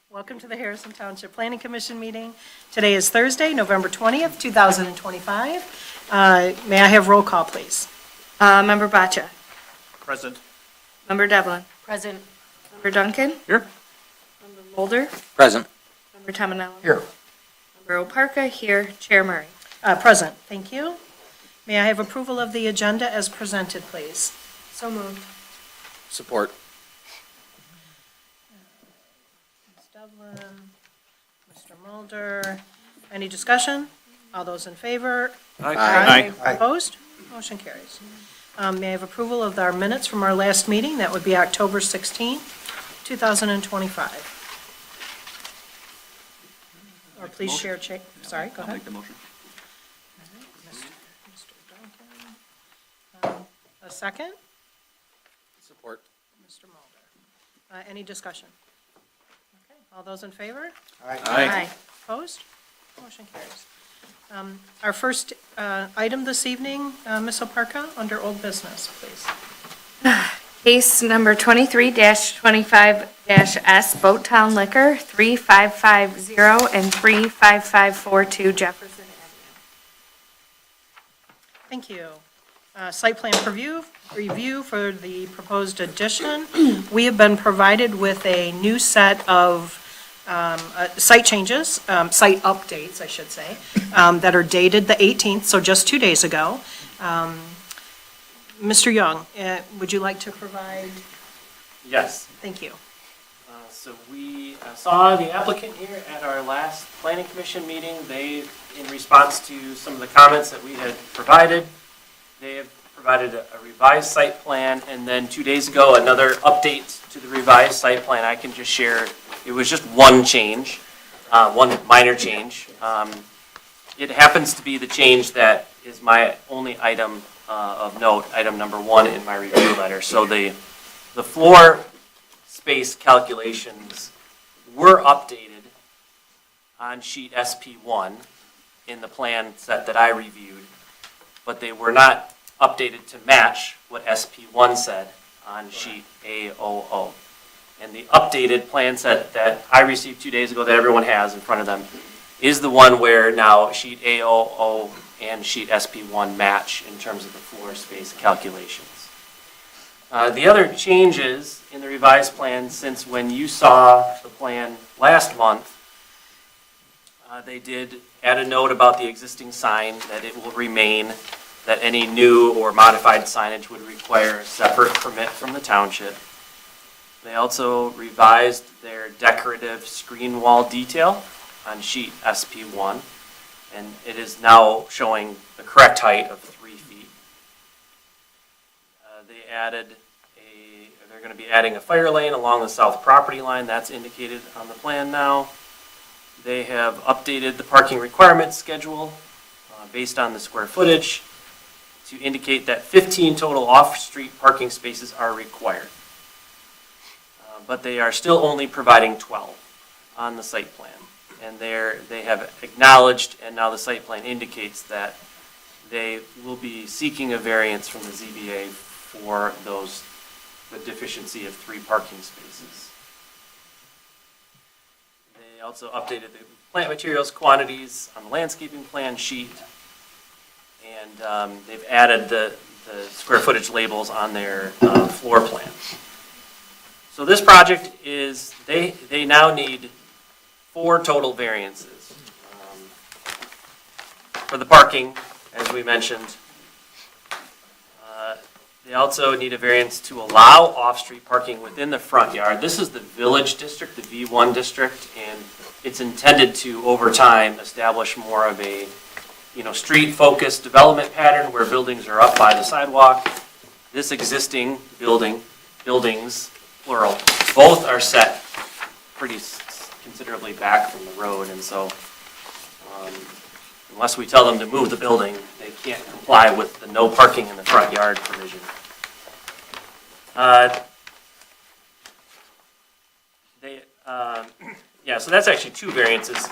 Welcome to the Harrison Township Planning Commission meeting. Today is Thursday, November 20th, 2025. May I have roll call, please? Member Baccia. Present. Member Devlin. Present. Member Duncan. Here. Member Mulder. Present. Member Tominelli. Here. Member Oparka here. Chair Murray. Present, thank you. May I have approval of the agenda as presented, please? So moved. Support. Ms. Devlin, Mr. Mulder. Any discussion? All those in favor? Aye. Opposed? Motion carries. May I have approval of our minutes from our last meeting? That would be October 16th, 2025. Or please share, sorry, go I'll ahead. make the motion. Mr. Duncan. A second? Support. Mr. Mulder. Any discussion? Okay, all those in favor? Aye. Opposed? Motion carries. Our first item this evening, Ms. Oparka, under old business, please. Case number 23-25-S, Boat Town Liquor, 3550 and 35542 Jefferson Avenue. Thank you. Site plan review for the proposed addition. We have been provided with a new set of site changes, site updates, I should say, that are dated the 18th, so just 2 days ago. Mr. Young, would you like to provide? Yes. Thank you. So we saw the applicant here at our last planning commission meeting. They, in response to some of the comments that we had provided, they have provided a revised site plan, and then 2 days ago, another update to the revised site plan. I can just share, it was just one change, one minor change. It happens to be the change that is my only item of note, item number 1 in my review letter. So the floor space calculations were updated on sheet SP1 in the plan set that I reviewed, but they were not updated to match what SP1 said on sheet A00. And the updated plan set that I received 2 days ago that everyone has in front of them is the one where now sheet A00 and sheet SP1 match in terms of the floor space calculations. The other changes in the revised plan since when you saw the plan last month, they did add a note about the existing sign, that it will remain, that any new or modified signage would require a separate permit from the township. They also revised their decorative screen wall detail on sheet SP1, and it is now showing the correct height of 3 feet. They're going to be adding a fire lane along the south property line. That's indicated on the plan now. They have updated the parking requirement schedule based on the square footage to indicate that 15 total off-street parking spaces are required. But they are still only providing 12 on the site plan. And they have acknowledged, and now the site plan indicates that they will be seeking a variance from the ZBA for the deficiency of 3 parking spaces. They also updated the plant materials quantities on the landscaping plan sheet, and they've added the square footage labels on their floor plan. So this project is, they now need 4 total variances. For the parking, as we mentioned, they also need a variance to allow off-street parking within the front yard. This is the village district, the V1 district, and it's intended to, over time, establish more of a street-focused development pattern where buildings are up by the sidewalk. This existing buildings, plural, both are set pretty considerably back from the road, and so unless we tell them to move the building, they can't comply with the no parking in the front yard provision. So that's actually 2 variances,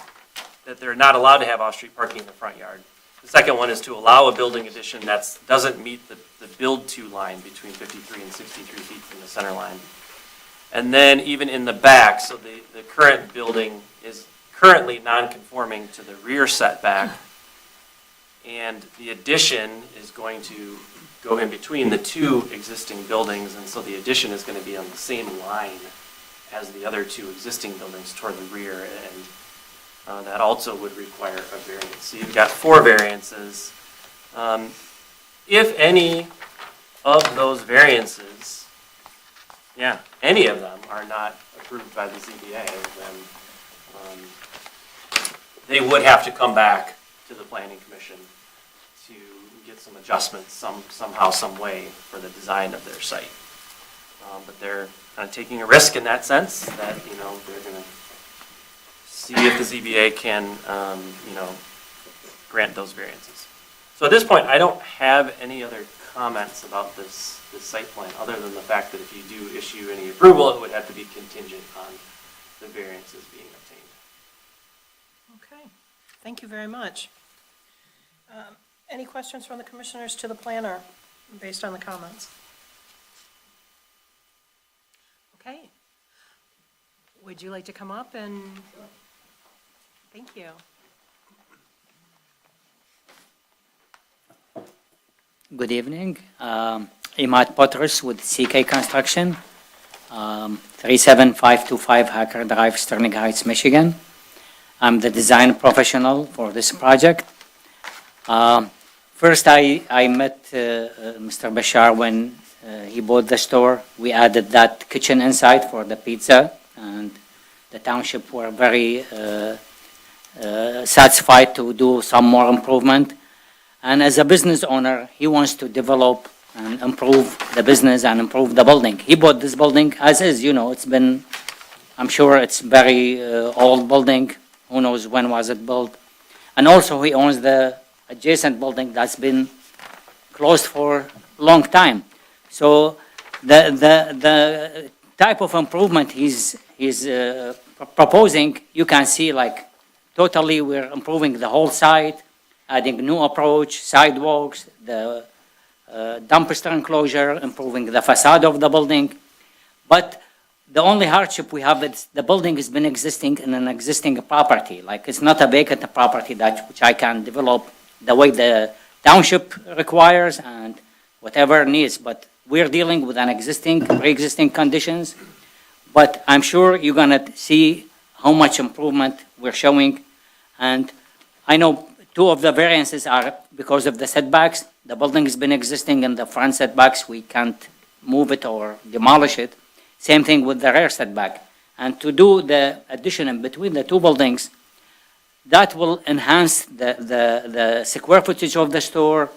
that they're not allowed to have off-street parking in the front yard. The second one is to allow a building addition that doesn't meet the build-to line between 53 and 63 feet from the center line. And then even in the back, so the current building is currently non-conforming to the rear setback. And the addition is going to go in between the two existing buildings, and so the addition is going to be on the same line as the other two existing buildings toward the rear, and that also would require a variance. So you've got 4 variances. If any of those variances, any of them are not approved by the ZBA, then they would have to come back to the planning commission to get some adjustments somehow, some way for the design of their site. But they're kind of taking a risk in that sense, that, they're going to see if the ZBA can, grant those variances. So at this point, I don't have any other comments about this site plan, other than the fact that if you do issue any approval, it would have to be contingent on the variances being obtained. Okay, thank you very much. Any questions from the commissioners to the planner based on the comments? Okay. Would you like to come up and? Thank you. Good evening. Imad Potters with CK Construction, 37525 Hacker Drive, Sterling Heights, Michigan. I'm the design professional for this project. First, I met Mr. Bashar when he bought the store. We added that kitchen inside for the pizza, and the township were very satisfied to do some more improvement. And as a business owner, he wants to develop and improve the business and improve the building. He bought this building as is, it's been, I'm sure it's very old building. Who knows when was it built? And also he owns the adjacent building that's been closed for a long time. So the type of improvement he's proposing, you can see like totally we're improving the whole site, adding new approach, sidewalks, the dumpster enclosure, improving the facade of the building. But the only hardship we have is the building has been existing in an existing property. Like it's not a vacant property which I can develop the way the township requires and whatever needs. But we're dealing with an pre-existing conditions. But I'm sure you're gonna see how much improvement we're showing. And I know 2 of the variances are because of the setbacks. The building has been existing in the front setbacks. We can't move it or demolish it. Same thing with the rear setback. And to do the addition in between the 2 buildings, that will enhance the square footage of the store,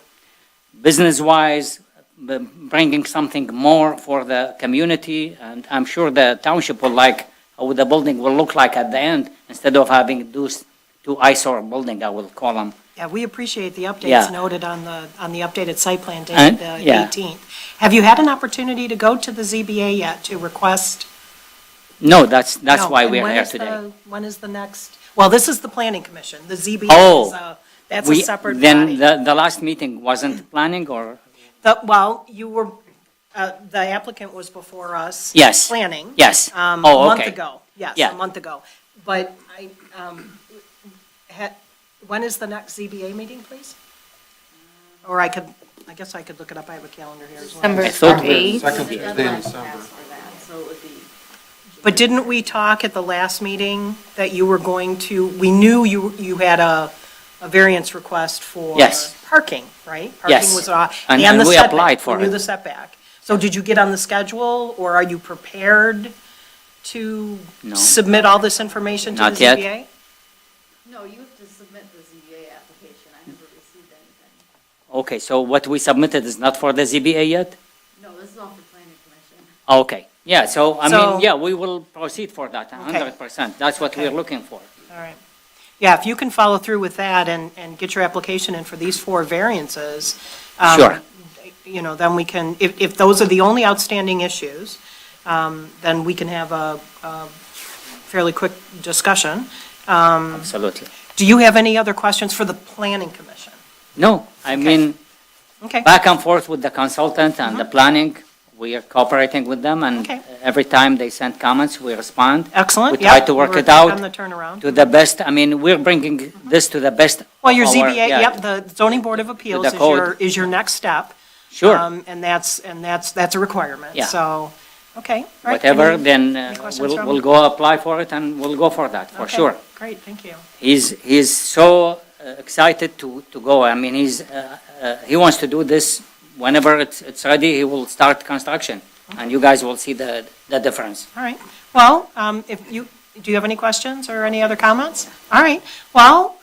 business-wise, bringing something more for the community. And I'm sure the township will like how the building will look like at the end, instead of having those 2 eyesore building, I will call them. Yeah, we appreciate the updates Yeah. noted on the updated site plan And- dated the yeah. 18th. Have you had an opportunity to go to the ZBA yet to request? No, that's No, why and we're when here is today. When is the next, well, this is the planning commission. The ZBA Oh, is that's a separate Then body. the last meeting wasn't planning or? Well, you were, the applicant was before us. Yes. Planning. Yes. A Oh, month okay. ago. Yes, Yeah. a month ago. But when is the next ZBA meeting, please? Or I guess I could look it up. I have a calendar here as well. December I thought 8th. Second Tuesday in December. But didn't we talk at the last meeting that you were going to, we knew you had a variance request for Yes. parking, right? Yes. Parking was, And the we setback. applied for We knew it. the setback. So did you get on the schedule, or are you prepared to No. submit all this information to the Not yet. ZBA? No, you have to submit the ZBA application. I never received anything. Okay, so what we submitted is not for the ZBA yet? No, this is all for planning commission. Okay, yeah, so, I So- mean, yeah, we will proceed for that, 100%. That's what we're Okay. looking for. All right. Yeah, if you can follow through with that and get your application in for these 4 variances. Sure. Then we can, if those are the only outstanding issues, then we can have a fairly quick discussion. Absolutely. Do you have any other questions for the planning commission? No, I mean, Okay, back and forth with the consultant and the planning, We are cooperating with them, and Okay. every time they send comments, we respond. Excellent. We try Yep, to work we're it out On the turnaround. to the best, I mean, we're bringing this to the best. Well, your of our- ZBA, yeah, yep, the zoning board of appeals the code. is your next step. Sure, And that's a requirement. Yeah. So, okay. all right. whatever, Any- then questions from- we'll go apply for it, and we'll go for that, for okay, sure. Great, thank you. He's so excited to go. I mean, he wants to do this whenever it's ready. He will start construction, and you guys will see the difference. All right. Well, do you have any questions or any other comments? All right. Well,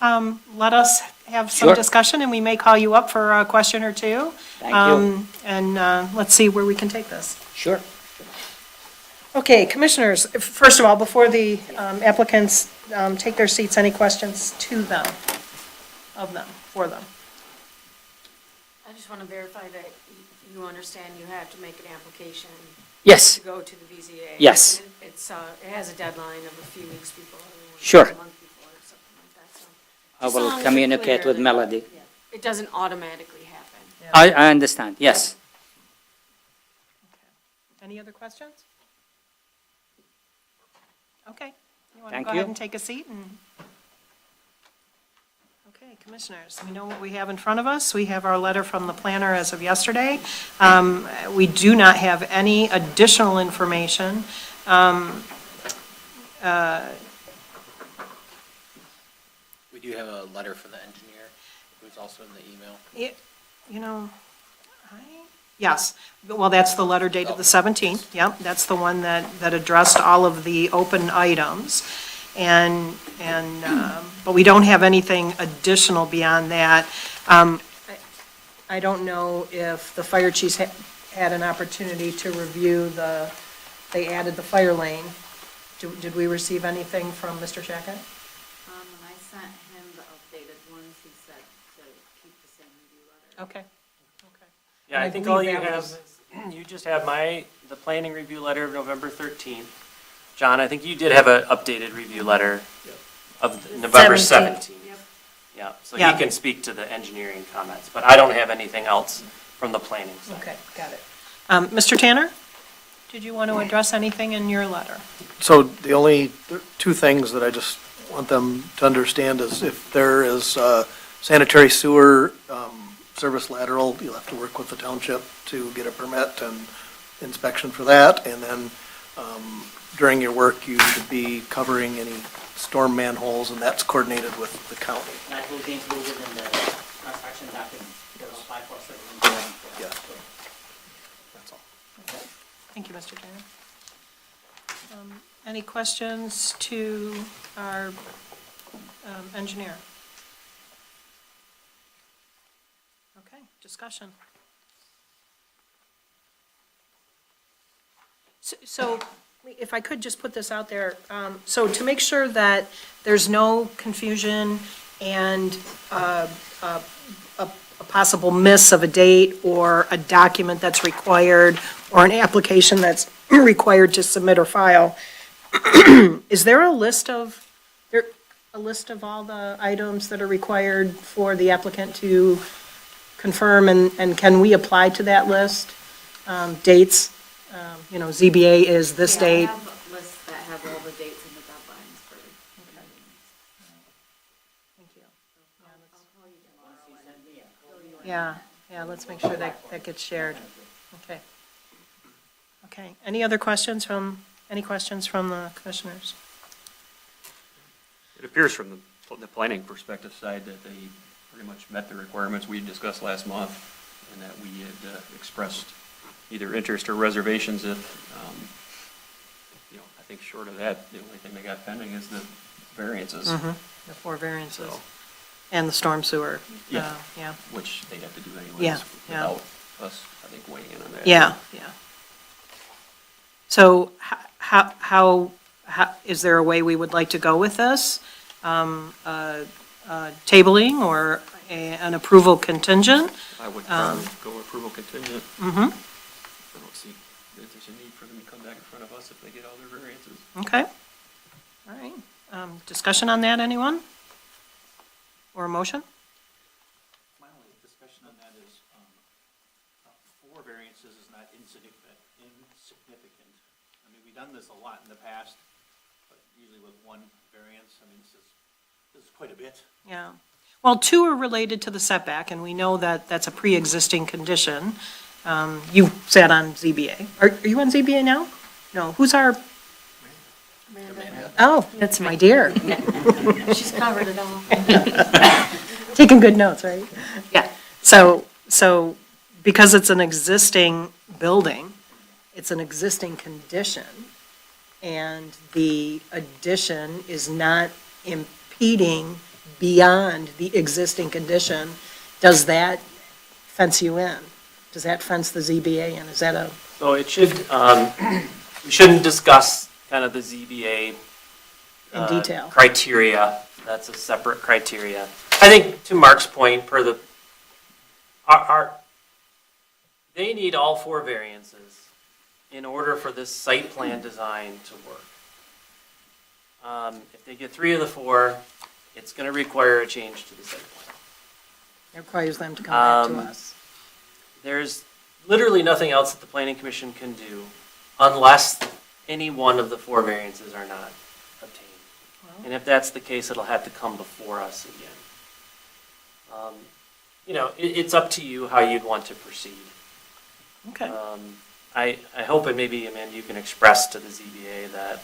let us have some Sure. discussion, and we may call you up for a question or two. Thank you. And let's see where we can take this. Sure. Okay, commissioners, first of all, before the applicants take their seats, any questions to them, for them? I just want to verify that you understand you have to make an application Yes, to go to the BZA. Yes. It has a deadline of a few weeks before. or Sure. A month before or something like that, so. I Just will as long as you're communicate clear with that Melody. It doesn't automatically happen. I understand, yes. Any other questions? Okay. You want to Thank go you. ahead and take a seat and? Okay, commissioners, we know what we have in front of us. We have our letter from the planner as of yesterday. We do not have any additional information. We do have a letter from the engineer, who's also in the email. You know, yes, well, that's the letter dated the 17th, yep, that's the one that addressed all of the open items. But we don't have anything additional beyond that. I don't know if the fire chiefs had an opportunity to review they added the fire lane. Did we receive anything from Mr. Shackett? When I sent him the updated ones, he said to keep the same review letter. Okay, okay. Yeah, I I think all believe you that have, was- is you just have the planning review letter of November 13th. John, I think you did have an updated review letter of November 17th. Yeah, so he Yeah. can speak to the engineering comments, but I don't have anything else from the planning side. Okay, got it. Mr. Tanner, did you want to address anything in your letter? So the only two things that I just want them to understand is if there is sanitary sewer service lateral, you'll have to work with the township to get a permit and inspection for that. And then during your work, you should be covering any storm manholes, and that's coordinated with the county. That will be included in the construction document. We'll apply for civil engineering. Yeah. That's all. Thank you, Mr. Tanner. Any questions to our engineer? Okay, discussion. So if I could just put this out there, so to make sure that there's no confusion and a possible miss of a date or a document that's required or an application that's required to submit or file, is there a list of all the items that are required for the applicant to confirm, and can we apply to that list? Dates, ZBA is this date. Yeah, I have lists that have all the dates and the deadlines for. Thank you. I'll call you tomorrow and fill you in. Yeah, let's make sure that gets shared. Okay. Okay, any questions from the commissioners? It appears from the planning perspective side that they pretty much met the requirements we discussed last month, and that we had expressed either interest or reservations if, I think short of that, the only thing they got pending is the variances, The 4 variances So- and the storm sewer. Yeah. Yeah, which they'd have to do anyways Yeah, yeah. without us, I think, weighing in on that. yeah. So how, is there a way we would like to go with this? Tabling or an approval contingent? I would probably go approval contingent. Mm-hmm, I don't see if there's a need for them to come back in front of us if they get all their variances. okay. All right. Discussion on that, anyone? Or a motion? My only discussion on that is, 4 variances is not insignificant. we've done this a lot in the past, but usually with one variance. I mean, this is quite a bit. Yeah. Well, two are related to the setback, and we know that that's a pre-existing condition. You sat on ZBA. Are you on ZBA now? No, who's our, Amanda, oh, that's my dear. she's covered it all. Taking good notes, right? Yeah. So because it's an existing building, it's an existing condition, and the addition is not impeding beyond the existing condition, does that fence you in? Does that fence the ZBA in? Is that a, So it should, we shouldn't discuss kind of the ZBA. in detail? Criteria, that's a separate criteria. I think to Mark's point, per the, they need all four variances in order for this site plan design to work. If they get three of the four, it's going to require a change to the site plan. It requires them to come back to us. There's literally nothing else that the planning commission can do unless any one of the four variances are not obtained. And if that's the case, it'll have to come before us again. It's up to you how you'd want to proceed. Okay. I hope, and maybe, Amanda, you can express to the ZBA that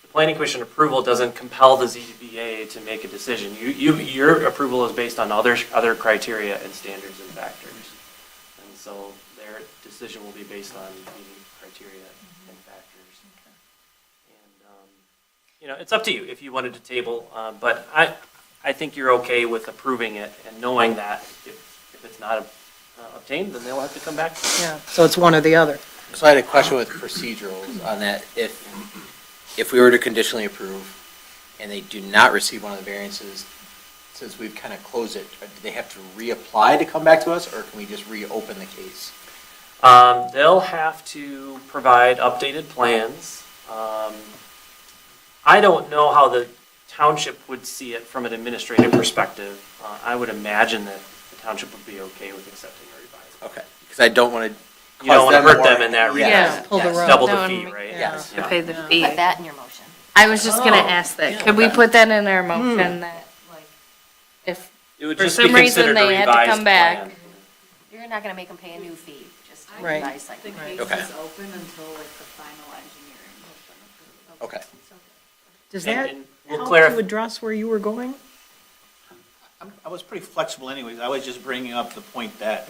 the planning commission approval doesn't compel the ZBA to make a decision. Your approval is based on other criteria and standards and factors. And so their decision will be based on meeting criteria and factors. And, it's up to you if you wanted to table, but I think you're okay with approving it and knowing that if it's not obtained, then they'll have to come back. Yeah, so it's one or the other. So I had a question with procedurals on that. If we were to conditionally approve and they do not receive one of the variances, since we've kind of closed it, do they have to reapply to come back to us, or can we just reopen the case? They'll have to provide updated plans. I don't know how the township would see it from an administrative perspective. I would imagine that the township would be okay with accepting a revised. Okay, because I don't want to. You don't want to hurt them in that regard. Yeah, pull the rug. Double That the would fee, make- right? Yes. To pay the fee. Put that in your motion. I was just gonna ask that. Could we put that in our motion that, like, if It would For just some be reason considered a they had to revised come back. plan. You're not gonna make them pay a new fee, just a Right. revised site The plan. case Okay. is open until like the final engineering has been approved. Okay. Does And- that and we'll help clarify. to address where you were going? I was pretty flexible anyways. I was just bringing up the point that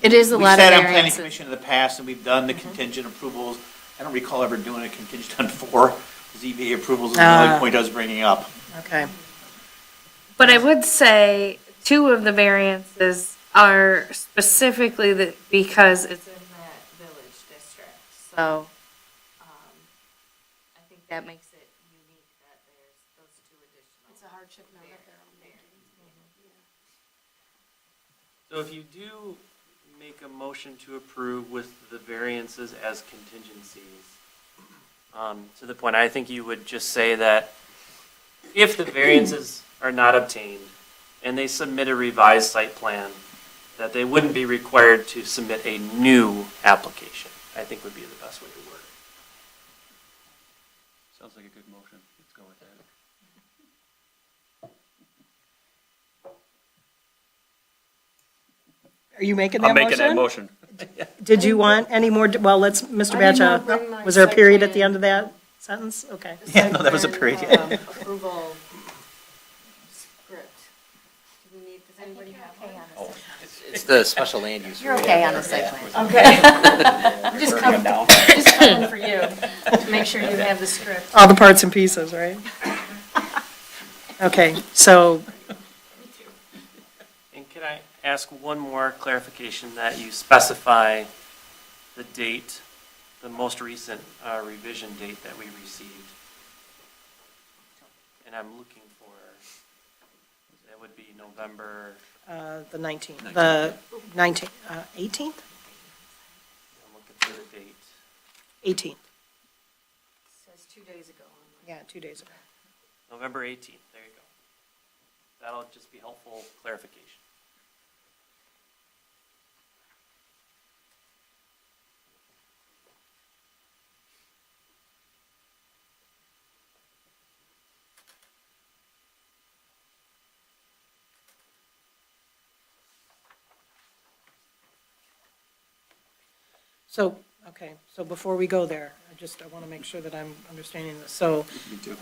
it is a we lot of sat on planning variances. commission in the past and we've done the contingent approvals. I don't recall ever doing a contingent on 4 ZBA approvals is another point I was bringing up. Okay. But I would say 2 of the variances are specifically because it's in that village district. So, I think that makes it unique that there's those 2 additional. It's a hardship now that they're all making. So if you do make a motion to approve with the variances as contingencies, to the point, I think you would just say that if the variances are not obtained and they submit a revised site plan, that they wouldn't be required to submit a new application, I think would be the best way to word it. Sounds like a good motion. Let's go with that. Are you making that I'm motion? making that motion. Did you want any more, well, let's, Mr. I did not Batcha, bring my was there a site period at the plan. end of that sentence? Okay. Yeah, no, that was a Site period. plan, approval script. Do we need, does anybody have one? Oh, it's the special land use. You're okay on the site plan. Okay. I'm just coming for you, to make sure you have the script. All the parts and pieces, right? Okay, so, And can I ask one more clarification, that you specify the date, the most recent revision date that we received? And I'm looking for, that would be November, the 19th, the 19th, 18th? I'm looking for the date. 18th, Says 2 days ago. yeah, 2 days ago. November 18th, there you go. That'll just be helpful clarification. So, okay, so before we go there, I want to make sure that I'm understanding this. So, Me too.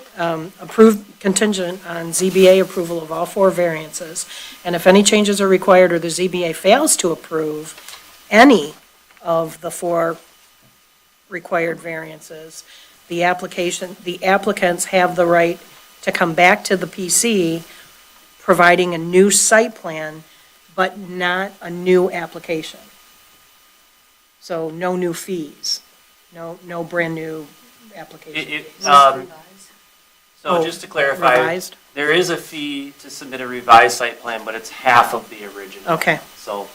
approved contingent on ZBA approval of all 4 variances, and if any changes are required or the ZBA fails to approve any of the 4 required variances, the applicants have the right to come back to the PC, providing a new site plan, but not a new application. So no new fees, no brand-new application fees. So just to clarify, Revised? there is a fee to submit a revised site plan, but it's half of the original. Okay, So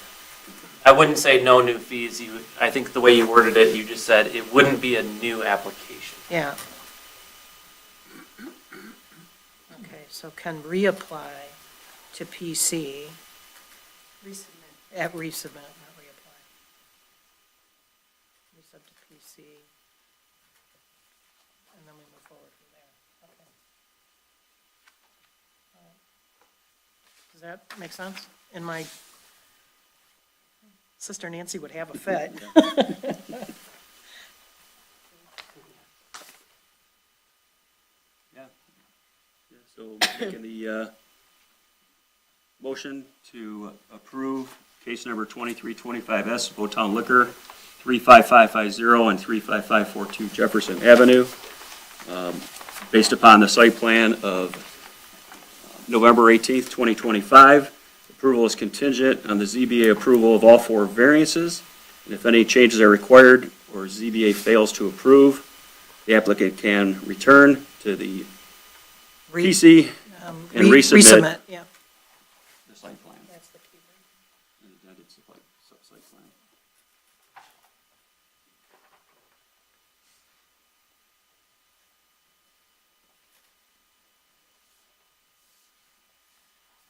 I wouldn't say no new fees. I think the way you worded it, you just said it wouldn't be a new application. yeah. Okay, so can reapply to PC at resubmit, not reapply. Resub to PC. And then we move forward from there. Okay. All right. Does that make sense? And my sister Nancy would have a fit. So making the motion to approve case number 2325S, Votown Liquor, 35550 and 35542 Jefferson Avenue, based upon the site plan of November 18th, 2025. Approval is contingent on the ZBA approval of all 4 variances, and if any changes are required or ZBA fails to approve, the applicant can return to the PC and resubmit Yeah. the site plan. That's the key word. And that it's the site plan.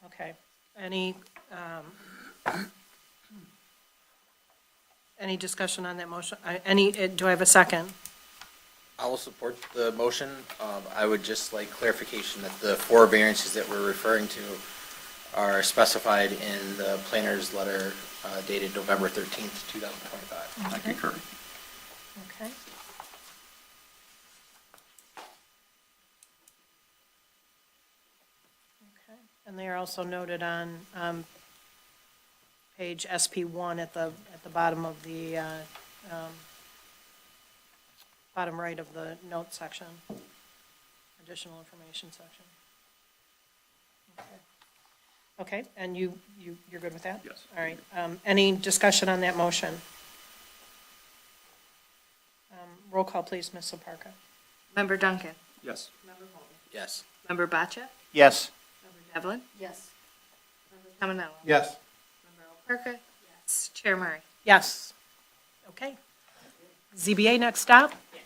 Okay, any discussion on that motion? Do I have a second? I will support the motion. I would just like clarification that the 4 variances that we're referring to are specified in the planner's letter dated November 13th, 2025. I concur. Okay. Okay, and they are also noted on page SP1 at the bottom of the, bottom right of the note section, additional information section. Okay, and you're good with that? Yes. All right, any discussion on that motion? Roll call, please, Ms. Soparka. Member Duncan? Yes. Member Holden? Yes. Member Boccia? Yes. Member Devlin? Yes. Member Camanello? Yes. Member Alperca? Yes. Chair Murray? Yes. Okay. ZBA next stop? Yes.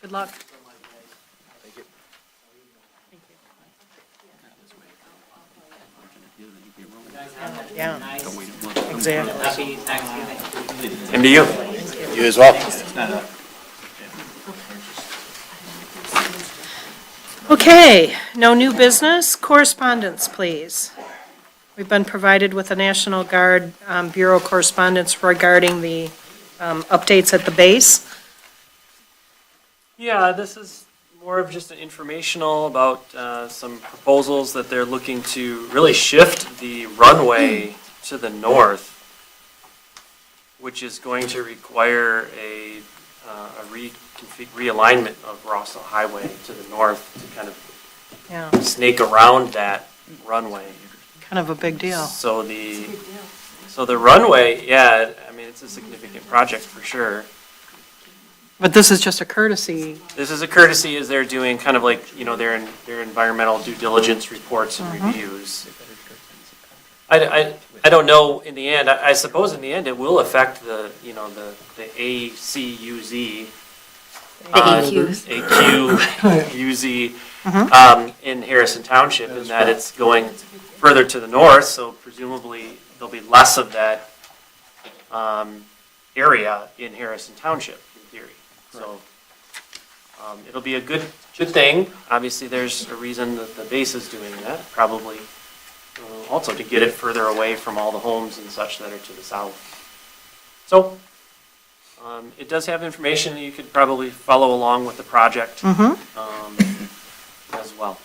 Good luck. Thank you. Thank you. Yeah, exactly. And to you. You as well. Okay, no new business. Correspondence, please. We've been provided with the National Guard Bureau correspondence regarding the updates at the base. Yeah, this is more of just an informational about some proposals that they're looking to really shift the runway to the north, which is going to require a realignment of Rossville Highway to the north to kind of Yeah, snake around that runway. kind of a big deal. So the runway, yeah, I mean, it's a significant project for sure. But this is just a courtesy. This is a courtesy as they're doing kind of like, their environmental due diligence reports and reviews. I don't know in the end, I suppose in the end it will affect the ACUZ. AQUZ in Harrison Township in that it's going further to the north, so presumably there'll be less of that area in Harrison Township in theory. So it'll be a good thing. Obviously, there's a reason that the base is doing that, probably also to get it further away from all the homes and such that are to the south. So It does have information that you could probably follow along with the project as well.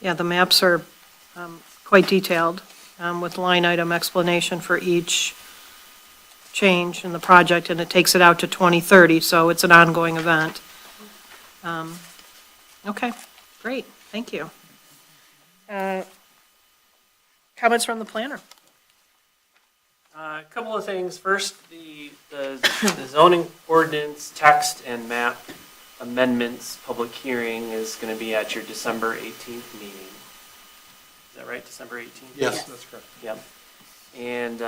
Yeah, the maps are quite detailed, with line item explanation for each change in the project, and it takes it out to 2030, so it's an ongoing event. Okay, great, thank you. Comments from the planner? A couple of things. First, the zoning ordinance text and map amendments public hearing is going to be at your December 18th meeting. Is that right, December 18th? Yes, that's correct. Yep. And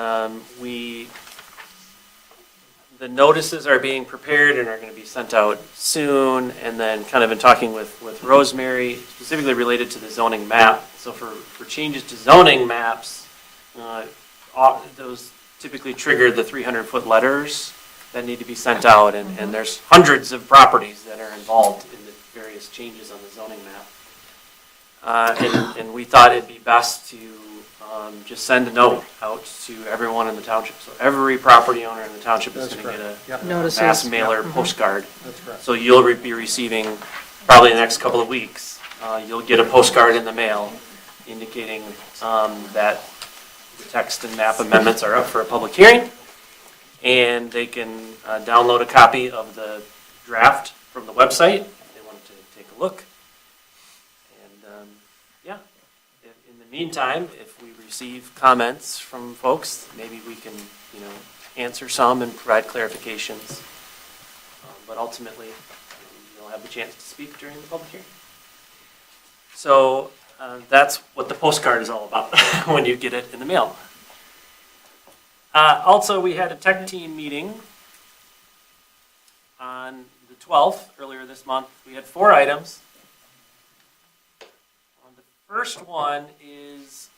the notices are being prepared and are going to be sent out soon. And then kind of in talking with Rosemary, specifically related to the zoning map. So for changes to zoning maps, those typically trigger the 300-foot letters that need to be sent out. And there's hundreds of properties that are involved in the various changes on the zoning map. And we thought it'd be best to just send a note out to everyone in the township. So every property owner in the township is going to get a Notices. mass mailer postcard. That's correct. So you'll be receiving, probably in the next couple of weeks, you'll get a postcard in the mail indicating that the text and map amendments are up for a public hearing. And they can download a copy of the draft from the website if they want to take a look. And yeah, in the meantime, if we receive comments from folks, maybe we can, answer some and provide clarifications. But ultimately, you'll have the chance to speak during the public hearing. So that's what the postcard is all about when you get it in the mail. Also, we had a tech team meeting on the 12th, earlier this month. We had 4 items. The first one is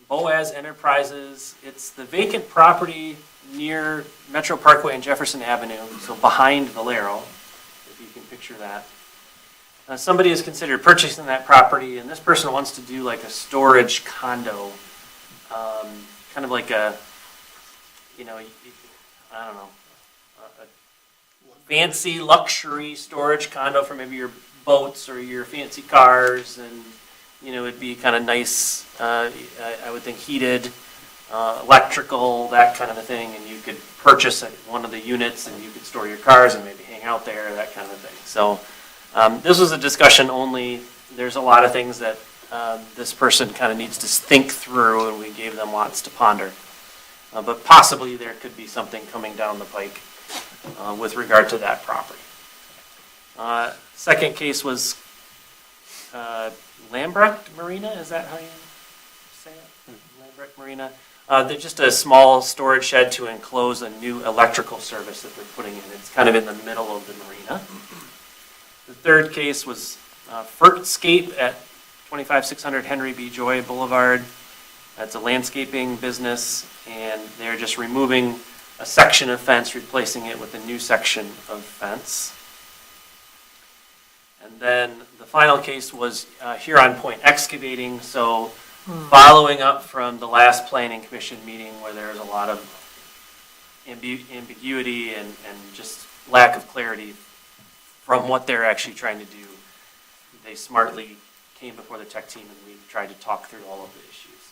Boaz Enterprises. It's the vacant property near Metro Parkway and Jefferson Avenue, so behind Valero, if you can picture that. Somebody has considered purchasing that property, and this person wants to do like a storage condo, kind of like a, I don't know, a fancy luxury storage condo for maybe your boats or your fancy cars, and it'd be kind of nice. I would think heated, electrical, that kind of a thing, and you could purchase one of the units and you could store your cars and maybe hang out there, that kind of thing. So this was a discussion only. There's a lot of things that this person kind of needs to think through, and we gave them lots to ponder. But possibly there could be something coming down the pike with regard to that property. Second case was Lambrecht Marina, is that how you say it? Lambrecht Marina. They're just a small storage shed to enclose a new electrical service that they're putting in. It's kind of in the middle of the marina. The third case was Fertscape at 25600 Henry B. Joy Boulevard. That's a landscaping business, and they're just removing a section of fence, replacing it with a new section of fence. And then the final case was Huron Point Excavating. So following up from the last planning commission meeting where there was a lot of ambiguity and just lack of clarity from what they're actually trying to do, they smartly came before the tech team and we tried to talk through all of the issues.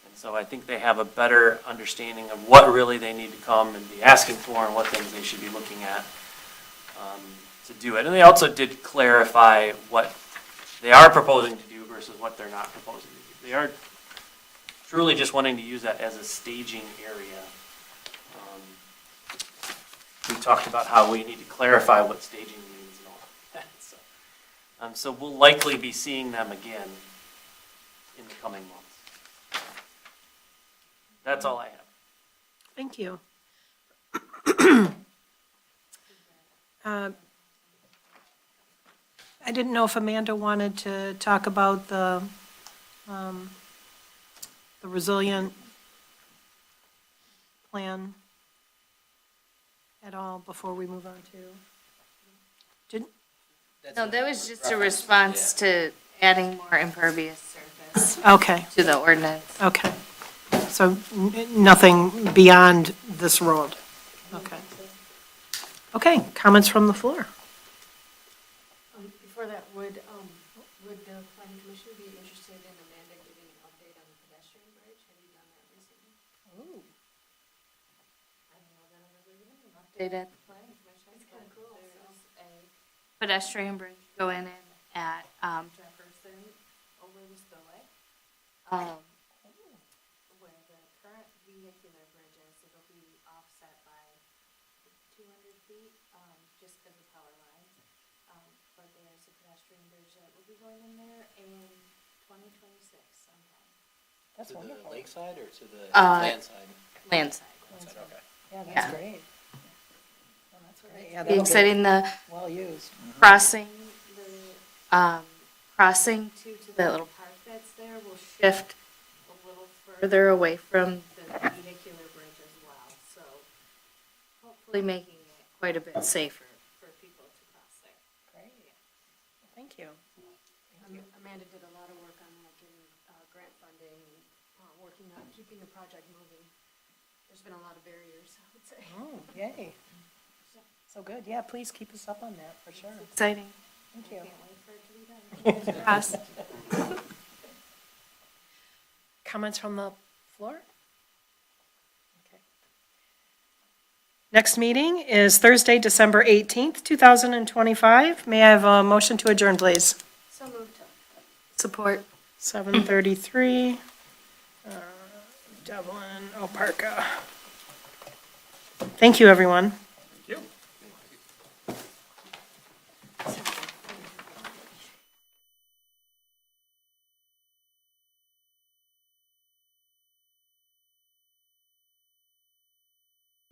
And so I think they have a better understanding of what really they need to come and be asking for and what things they should be looking at to do it. And they also did clarify what they are proposing to do versus what they're not proposing to do. They are truly just wanting to use that as a staging area. We talked about how we need to clarify what staging means and all that. So we'll likely be seeing them again in the coming months. That's all I have. Thank you. I didn't know if Amanda wanted to talk about the resilient plan at all before we move on to. Didn't, No, that was just a response to adding more impervious surface okay, to the ordinance. okay. So nothing beyond this road? Okay. Okay, comments from the floor? Before that, would the planning commission be interested in Amanda giving an update on the pedestrian bridge? Have you done that recently? I don't know that I've ever given an update at the planning commission. It's kind of cool. There's a pedestrian bridge going in at Jefferson over the spillway. Where the current vehicular bridge is, it'll be offset by 200 feet, just because of power lines. But there's a pedestrian bridge that will be going in there in 2026 sometime. That's To the wonderful. lakeside or to the Uh, land side? Landside. Land side, okay. Yeah, Yeah. that's great. Well, that's great. Yeah, Be that'll exciting, the be well used. crossing, crossing to the little park that's there will shift a little further away from the vehicular bridge as well, so hopefully making it quite a bit safer for people to cross there. Great. Thank you. Amanda did a lot of work on that, getting grant funding, working on keeping the project moving. There's been a lot of barriers, I would say. Oh, yay. So good. Yeah, please keep us up on that, for sure. Exciting. Thank you. Can't wait for it to be done. Cross. Comments from the floor? Okay. Next meeting is Thursday, December 18th, 2025. May I have a motion to adjourn, please? So moved. Support. 7:33. Devlin, Oparka. Thank you, everyone.